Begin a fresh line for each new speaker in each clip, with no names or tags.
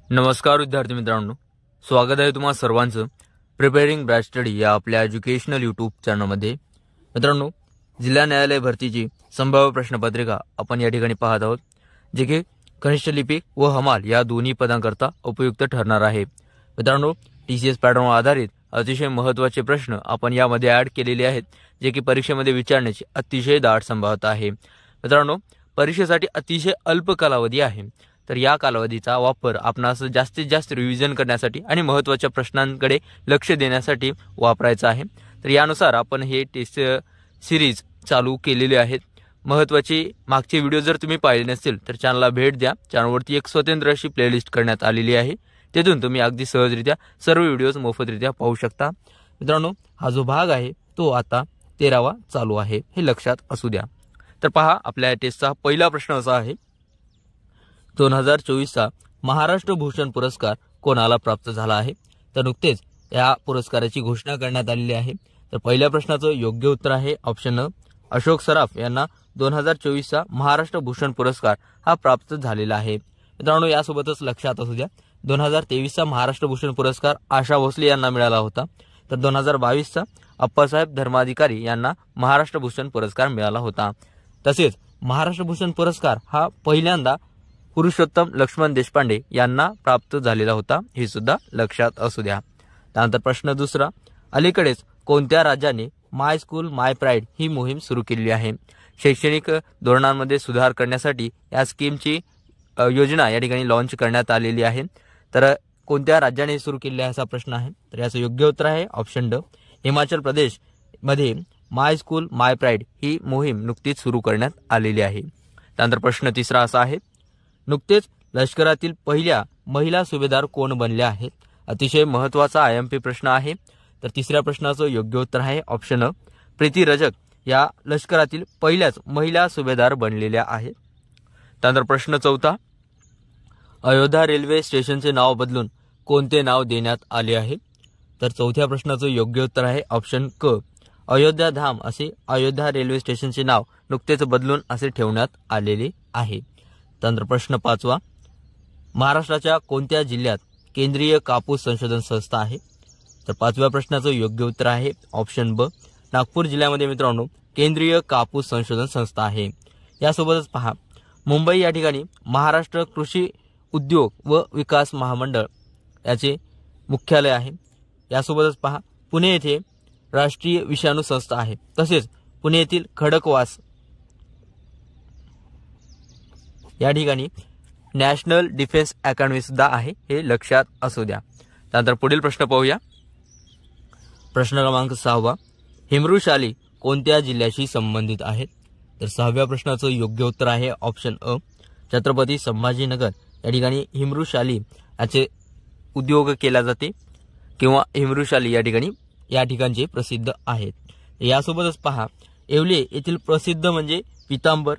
नमस्कार विद्यार्थी मित्रांनो, स्वागत आहे तुम्हा सर्वांचं प्रिपेअरिंग ब्रॅच स्टडी या आपल्या एज्युकेशनल यूट्यूब चॅनलमध्ये। मित्रांनो, जिल्हा न्यायालय भरतीची संभाव्य प्रश्नपत्रिका आपण या ठिकाणी पाहत आहोत, जे की कनिष्ठ लिपिक व हमाल या दोन्ही पदांकरता उपयुक्त ठरणार आहे। मित्रांनो, टीसीएस पॅटर्नवर आधारित अतिशय महत्त्वाचे प्रश्न आपण यामध्ये ॲड केलेले आहेत, जे की परीक्षेमध्ये विचारण्याची अतिशय दाट संभाव्यता आहे। मित्रांनो, परीक्षेसाठी अतिशय अल्प कालावधी आहे, तर या कालावधीचा वापर आपणास जास्तीत जास्त रिव्हिजन करण्यासाठी आणि महत्त्वाच्या प्रश्नांकडे लक्ष देण्यासाठी वापरायचा आहे। तर यानुसार आपण हे टेस्ट सिरीज चालू केलेले आहेत। महत्त्वाचे मागचे व्हिडिओ जर तुम्ही पाहिले नसतील तर चॅनलला भेट द्या। चॅनलवरती एक स्वतंत्र अशी प्लेलिस्ट करण्यात आलेली आहे, तेथून तुम्ही अगदी सहजरित्या सर्व व्हिडिओज मोफतरित्या पाहू शकता। मित्रांनो, हा जो भाग आहे तो आता 13वा चालू आहे, हे लक्षात असू द्या। तर पहा, आपल्या टेस्टचा पहिला प्रश्न असा आहे, 2024चा महाराष्ट्र भूषण पुरस्कार कोणाला प्राप्त झाला आहे? तर नुकतेच या पुरस्काराची घोषणा करण्यात आलेली आहे। तर पहिल्या प्रश्नाचं योग्य उत्तर आहे ऑप्शन अ, अशोक सराफ यांना 2024चा महाराष्ट्र भूषण पुरस्कार हा प्राप्त झालेला आहे। मित्रांनो, यासोबतच लक्षात असू द्या, 2023चा महाराष्ट्र भूषण पुरस्कार आशा भोसले यांना मिळाला होता, तर 2022चा अप्पासाहेब धर्माधिकारी यांना महाराष्ट्र भूषण पुरस्कार मिळाला होता। तसेच महाराष्ट्र भूषण पुरस्कार हा पहिल्यांदा पुरुषोत्तम लक्ष्मण देशपांडे यांना प्राप्त झालेला होता, हे सुद्धा लक्षात असू द्या। त्यानंतर प्रश्न दुसरा, अलीकडेच कोणत्या राज्याने माय स्कूल माय प्राईड ही मोहीम सुरू केली आहे? शैक्षणिक धोरणांमध्ये सुधार करण्यासाठी या स्कीमची योजना या ठिकाणी लॉन्च करण्यात आलेली आहे। तर कोणत्या राज्याने सुरू केली आहे असा प्रश्न आहे, तर याचं योग्य उत्तर आहे ऑप्शन ड, हिमाचल प्रदेश मध्ये माय स्कूल माय प्राईड ही मोहीम नुकतीच सुरू करण्यात आलेली आहे। त्यानंतर प्रश्न तिसरा असा आहे, नुकतेच लष्करातील पहिल्या महिला सुभेदार कोण बनल्या आहेत? अतिशय महत्त्वाचा आयएमपी प्रश्न आहे। तर तिसऱ्या प्रश्नाचं योग्य उत्तर आहे ऑप्शन अ, प्रीती रजक या लष्करातील पहिल्याच महिला सुभेदार बनलेल्या आहेत। त्यानंतर प्रश्न चौथा, अयोध्या रेल्वे स्टेशनचे नाव बदलून कोणते नाव देण्यात आले आहे? तर चौथ्या प्रश्नाचं योग्य उत्तर आहे ऑप्शन क, अयोध्या धाम असे अयोध्या रेल्वे स्टेशनचे नाव नुकतेच बदलून असे ठेवण्यात आलेले आहे। त्यानंतर प्रश्न पाचवा, महाराष्ट्राच्या कोणत्या जिल्ह्यात केंद्रीय कापूस संशोधन संस्था आहे? तर पाचव्या प्रश्नाचं योग्य उत्तर आहे ऑप्शन ब, नागपूर जिल्ह्यामध्ये मित्रांनो केंद्रीय कापूस संशोधन संस्था आहे। यासोबतच पहा, मुंबई या ठिकाणी महाराष्ट्र कृषी उद्योग व विकास महामंडळ याचे मुख्यालय आहे। यासोबतच पहा, पुणे येथे राष्ट्रीय विषाणू संस्था आहे। तसेच पुणे येथील खडकवास या ठिकाणी नॅशनल डिफेन्स अकॅडमी सुद्धा आहे, हे लक्षात असू द्या। त्यानंतर पुढील प्रश्न पाहूया। प्रश्न क्रमांक 6, हिमरूशाली कोणत्या जिल्ह्याशी संबंधित आहेत? तर 6व्या प्रश्नाचं योग्य उत्तर आहे ऑप्शन अ, छत्रपती संभाजीनगर या ठिकाणी हिमरूशाली याचे उद्योग केला जाते किंवा हिमरूशाली या ठिकाणचे प्रसिद्ध आहेत। यासोबतच पहा, येवले येथील प्रसिद्ध म्हणजे पितांबर,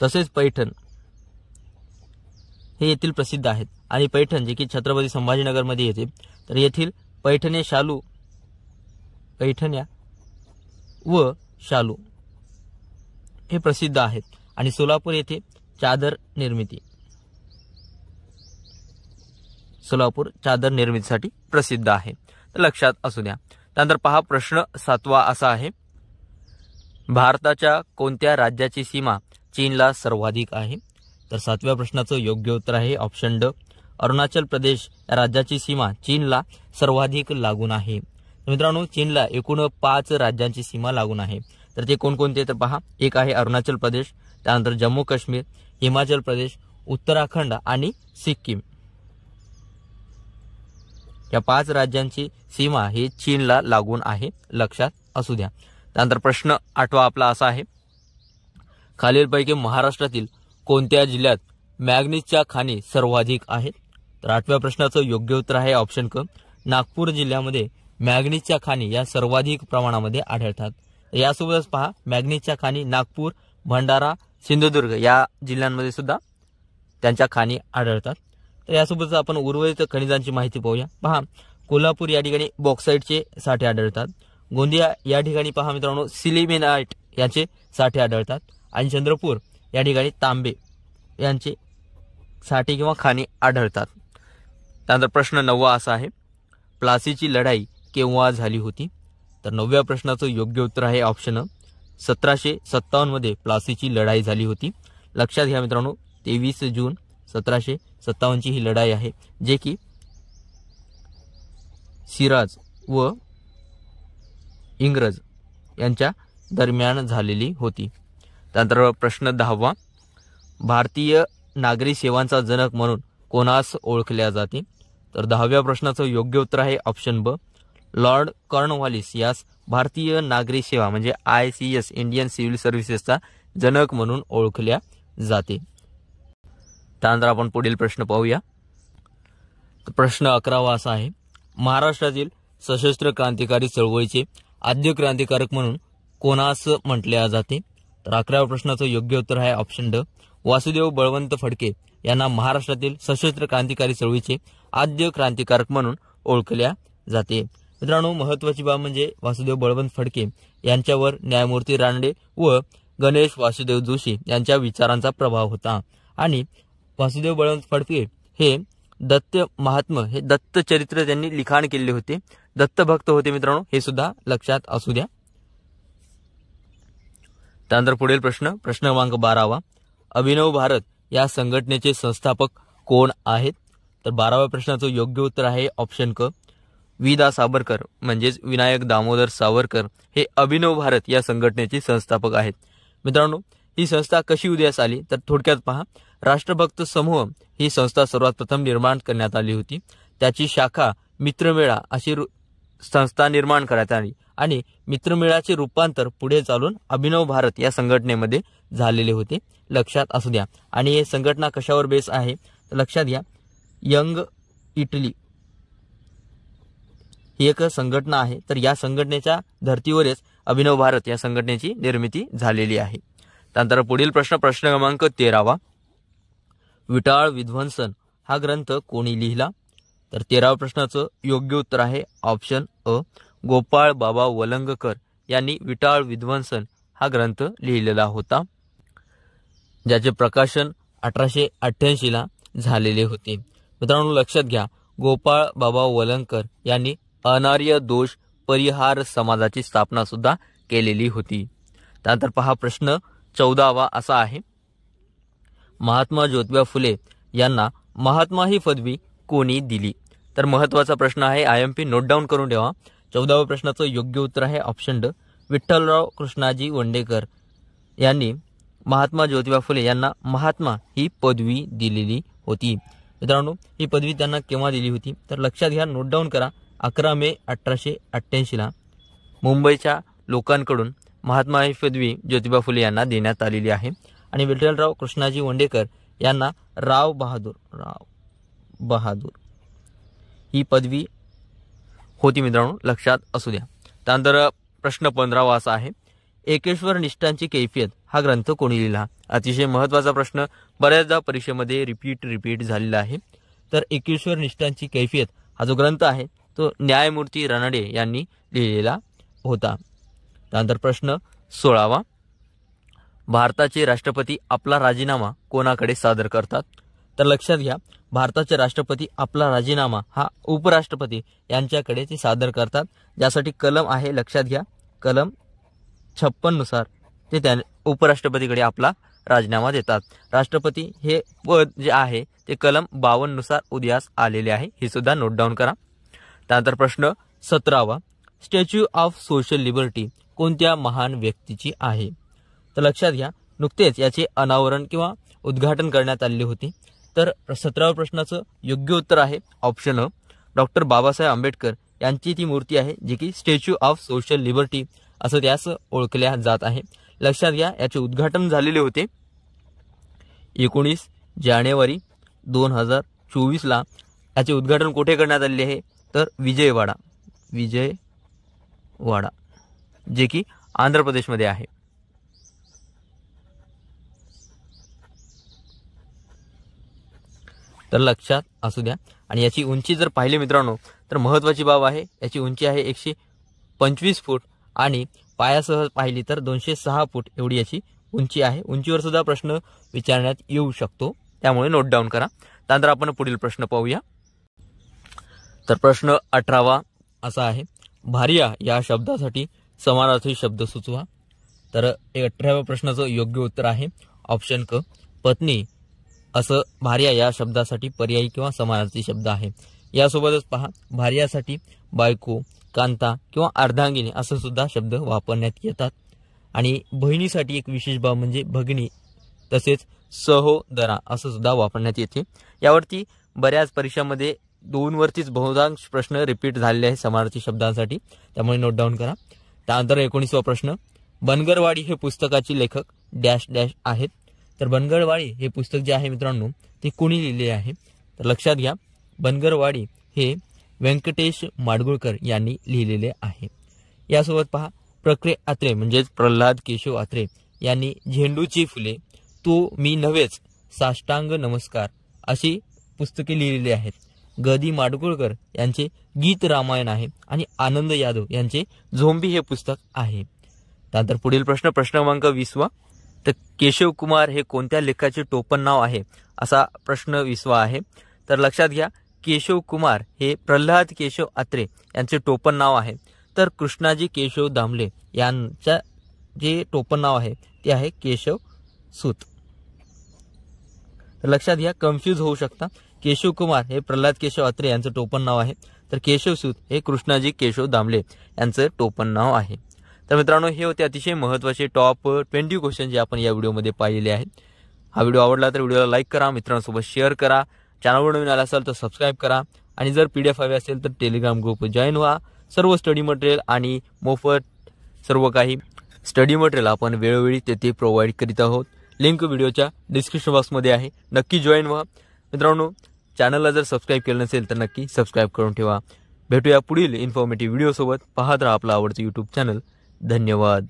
तसेच पैठण हे येथील प्रसिद्ध आहेत, आणि पैठण जे की छत्रपती संभाजीनगर मध्ये येते, तर येथील पैठणे शालू, पैठण्या व शालू हे प्रसिद्ध आहेत, आणि सोलापूर येथे चादर निर्मिती, सोलापूर चादर निर्मितीसाठी प्रसिद्ध आहे, तर लक्षात असू द्या। त्यानंतर पहा, प्रश्न 7वा असा आहे, भारताच्या कोणत्या राज्याची सीमा चीनला सर्वाधिक आहे? तर 7व्या प्रश्नाचं योग्य उत्तर आहे ऑप्शन ड, अरुणाचल प्रदेश या राज्याची सीमा चीनला सर्वाधिक लागून आहे। मित्रांनो, चीनला एकूण 5 राज्यांची सीमा लागून आहे, तर ते कोणकोणते? तर पहा, एक आहे अरुणाचल प्रदेश, त्यानंतर जम्मू काश्मीर, हिमाचल प्रदेश, उत्तराखंड आणि सिक्कीम, या 5 राज्यांची सीमा ही चीनला लागून आहे, लक्षात असू द्या। त्यानंतर प्रश्न 8वा आपला असा आहे, खालीलपैकी महाराष्ट्रातील कोणत्या जिल्ह्यात मॅग्नीजच्या खाणी सर्वाधिक आहेत? तर 8व्या प्रश्नाचं योग्य उत्तर आहे ऑप्शन क, नागपूर जिल्ह्यामध्ये मॅग्नीजच्या खाणी या सर्वाधिक प्रमाणामध्ये आढळतात। यासोबतच पहा, मॅग्नीजच्या खाणी नागपूर, भंडारा, सिंधुदुर्ग या जिल्ह्यांमध्ये सुद्धा त्यांच्या खाणी आढळतात। तर यासोबतच आपण उर्वरित खनिजांची माहिती पाहूया। पहा, कोल्हापूर या ठिकाणी बॉक्साईटचे साठे आढळतात, गोंदिया या ठिकाणी पहा मित्रांनो सिलिमेनाइट याचे साठे आढळतात, आणि चंद्रपूर या ठिकाणी तांबे यांचे साठे किंवा खाणी आढळतात. त्यानंतर प्रश्न 9 असा आहे, प्लासीची लढाई केव्हा झाली होती? तर 9व्या प्रश्नाचं योग्य उत्तर आहे ऑप्शन 1757 मध्ये प्लासीची लढाई झाली होती. लक्षात घ्या मित्रांनो, 23 जून 1757 ही लढाई आहे, जे की सिराज व इंग्रज यांच्या दरम्यान झालेली होती. त्यानंतर प्रश्न 10वा, भारतीय नागरी सेवांचा जनक म्हणून कोणास ओळखल्या जाते? तर 10व्या प्रश्नाचं योग्य उत्तर आहे ऑप्शन ब, लॉर्ड कॉर्नवालिस यास भारतीय नागरी सेवा म्हणजे ICS इंडियन सिव्हिल सर्व्हिसेसचा जनक म्हणून ओळखल्या जाते. त्यानंतर आपण पुढील प्रश्न पाहूया. प्रश्न 11वा असा आहे, महाराष्ट्रातील सशस्त्र क्रांतिकारी चळवळीचे आद्य क्रांतिकारक म्हणून कोणास म्हटले जाते? तर 11व्या प्रश्नाचं योग्य उत्तर आहे ऑप्शन ड, वासुदेव बळवंत फडके यांना महाराष्ट्रातील सशस्त्र क्रांतिकारी चळवळीचे आद्य क्रांतिकारक म्हणून ओळखल्या जाते. मित्रांनो, महत्त्वाची बाब म्हणजे वासुदेव बळवंत फडके यांच्यावर न्यायमूर्ती रानडे व गणेश वासुदेव जोशी यांच्या विचारांचा प्रभाव होता. आणि वासुदेव बळवंत फडके हे दत्त महात्मा हे दत्त चरित्र त्यांनी लिखाण केले होते. दत्त भक्त होते मित्रांनो, हे सुद्धा लक्षात असू द्या. त्यानंतर पुढील प्रश्न क्रमांक 12वा, अभिनव भारत या संघटनेचे संस्थापक कोण आहेत? तर 12व्या प्रश्नाचं योग्य उत्तर आहे ऑप्शन क, वि.दा. सावरकर म्हणजेच विनायक दामोदर सावरकर हे अभिनव भारत या संघटनेचे संस्थापक आहेत. मित्रांनो, ही संस्था कशी उदयास आली? तर थोडक्यात पहा, राष्ट्रभक्त समूह ही संस्था सर्वात प्रथम निर्माण करण्यात आली होती. त्याची शाखा मित्रमेळा अशी संस्था निर्माण करण्यात आली आणि मित्रमेळाचे रूपांतर पुढे चालून अभिनव भारत या संघटनेमध्ये झालेले होते. लक्षात असू द्या. आणि ही संघटना कशावर बेस आहे? तर लक्षात घ्या, यंग इटली ही एक संघटना आहे. तर या संघटनेच्या धर्तीवरच अभिनव भारत या संघटनेची निर्मिती झालेली आहे. त्यानंतर पुढील प्रश्न क्रमांक 13वा, विटाळ विध्वंसन हा ग्रंथ कोणी लिहिला? तर 13व्या प्रश्नाचं योग्य उत्तर आहे ऑप्शन अ, गोपाळ बाबा वलंगकर यांनी विटाळ विध्वंसन हा ग्रंथ लिहिलेला होता, ज्याचे प्रकाशन 1888 ला झालेले होते. मित्रांनो, लक्षात घ्या, गोपाळ बाबा वलंगकर यांनी अनार्य दोष परिहार समाजाची स्थापना सुद्धा केलेली होती. त्यानंतर पहा प्रश्न 14वा असा आहे, महात्मा ज्योतिबा फुले यांना महात्मा ही पदवी कोणी दिली? तर महत्वाचा प्रश्न आहे, IMP नोट डाऊन करून ठेवा. 14व्या प्रश्नाचं योग्य उत्तर आहे ऑप्शन ड, विठ्ठलराव कृष्णाजी वंडेकर यांनी महात्मा ज्योतिबा फुले यांना महात्मा ही पदवी दिलेली होती. मित्रांनो, ही पदवी त्यांना केव्हा दिली होती? तर लक्षात घ्या, नोट डाऊन करा. 11 मे 1888 ला मुंबईच्या लोकांकडून महात्मा ही पदवी ज्योतिबा फुले यांना देण्यात आलेली आहे. आणि विठ्ठलराव कृष्णाजी वंडेकर यांना राव बहादूर ही पदवी होती. मित्रांनो, लक्षात असू द्या. त्यानंतर प्रश्न 15वा असा आहे, एकेश्वर निष्ठांची कैफियत हा ग्रंथ कोणी लिहिला? अतिशय महत्त्वाचा प्रश्न, बऱ्याचदा परीक्षेमध्ये रिपीट झालेला आहे. तर एकेश्वर निष्ठांची कैफियत हा जो ग्रंथ आहे तो न्यायमूर्ती रानडे यांनी लिहिलेला होता. त्यानंतर प्रश्न 16वा, भारताचे राष्ट्रपती आपला राजीनामा कोणाकडे सादर करतात? तर लक्षात घ्या, भारताचे राष्ट्रपती आपला राजीनामा हा उपराष्ट्रपती यांच्याकडे ते सादर करतात, ज्यासाठी कलम आहे. लक्षात घ्या, कलम 56 नुसार ते त्या उपराष्ट्रपतीकडे आपला राजीनामा देतात. राष्ट्रपती हे पद जे आहे ते कलम 52 नुसार उदयास आलेले आहे, हे सुद्धा नोट डाऊन करा. त्यानंतर प्रश्न 17वा, स्टॅच्यू ऑफ सोशल लिबर्टी कोणत्या महान व्यक्तीची आहे? तर लक्षात घ्या, नुकतेच याचे अनावरण किंवा उद्घाटन करण्यात आले होते. तर 17व्या प्रश्नाचं योग्य उत्तर आहे ऑप्शन अ, डॉक्टर बाबासाहेब आंबेडकर यांची ती मूर्ती आहे, जी की स्टॅच्यू ऑफ सोशल लिबर्टी असं त्यास ओळखल्या जात आहे. लक्षात घ्या, याचे उद्घाटन झालेले होते 19 जानेवारी 2024 ला. याचे उद्घाटन कुठे करण्यात आले आहे? तर विजयवाडा जे की आंध्र प्रदेशमध्ये आहे. तर लक्षात असू द्या. आणि याची उंची जर पाहिली मित्रांनो तर महत्त्वाची बाब आहे, याची उंची आहे 125 फूट आणि पायासह पाहिली तर 206 फूट एवढी याची उंची आहे. उंचीवर सुद्धा प्रश्न विचारण्यात येऊ शकतो. त्यामुळे नोट डाऊन करा. त्यानंतर आपण पुढील प्रश्न पाहूया. तर प्रश्न 18वा असा आहे, भार्या या शब्दासाठी समानार्थी शब्द सुचवा. तर 18व्या प्रश्नाचं योग्य उत्तर आहे ऑप्शन क, पत्नी. असं भार्या या शब्दासाठी पर्यायी किंवा समानार्थी शब्द आहे. यासोबतच पहा, भार्यासाठी बायको, कांता किंवा अर्धांगिनी असं सुद्धा शब्द वापरण्यात येतात. आणि बहिणीसाठी एक विशेष बाब म्हणजे भगिनी तसेच सहोदरा असं सुद्धा वापरण्यात येते. यावरती बऱ्याच परीक्षांमध्ये 2 वरतीच बहुतांश प्रश्न रिपीट झालेले आहे समानार्थी शब्दांसाठी, त्यामुळे नोट डाऊन करा. त्यानंतर 19वा प्रश्न, बनगरवाडी हे पुस्तकाचे लेखक डॅश डॅश आहेत. तर बनगरवाडी हे पुस्तक जे आहे मित्रांनो ते कोणी लिहिले आहे? तर लक्षात घ्या, बनगरवाडी हे व्यंकटेश माडगुळकर यांनी लिहिलेले आहे. यासोबत पहा, प्रक्रे अत्रे म्हणजेच प्रल्हाद केशव अत्रे यांनी झेंडूची फुले, तू मी नव्हेच, साष्टांग नमस्कार अशी पुस्तके लिहिलेली आहेत. ग.दी. माडगुळकर यांचे गीत रामायण आहे आणि आनंद यादव यांचे झोंबी हे पुस्तक आहे. त्यानंतर पुढील प्रश्न क्रमांक 20वा, तर केशव कुमार हे कोणत्या लेखाचे टोपण नाव आहे असा प्रश्न 20वा आहे. तर लक्षात घ्या, केशव कुमार हे प्रल्हाद केशव अत्रे यांचे टोपण नाव आहे. तर कृष्णाजी केशव दामले यांच्या जे टोपण नाव आहे ते आहे केशव सूत. तर लक्षात घ्या, कन्फ्यूज होऊ शकता. केशव कुमार हे प्रल्हाद केशव अत्रे यांचं टोपण नाव आहे, तर केशव सूत हे कृष्णाजी केशव दामले यांचं टोपण नाव आहे. तर मित्रांनो, हे होते अतिशय महत्त्वाचे टॉप 20 क्वेश्चन जे आपण या व्हिडिओमध्ये पाहिलेले आहेत. हा व्हिडिओ आवडला तर व्हिडिओला लाईक करा, मित्रांसोबत शेअर करा, चॅनलवर नवीन आला असाल तर सबस्क्राईब करा आणि जर PDF हवे असेल तर टेलिग्राम ग्रुप जॉईन व्हा. सर्व स्टडी मटेरियल आणि मोफत सर्व काही स्टडी मटेरियल आपण वेळोवेळी तेथे प्रोव्हाइड करीत आहोत. लिंक व्हिडिओच्या डिस्क्रिप्शन बॉक्समध्ये आहे, नक्की जॉईन व्हा. मित्रांनो, चॅनलला जर सबस्क्राईब केलं नसेल तर नक्की सबस्क्राईब करून ठेवा. भेटूया पुढील इन्फॉर्मेटिव्ह व्हिडिओसोबत. पाहत राहा आपला आवडतं YouTube चॅनल. धन्यवाद.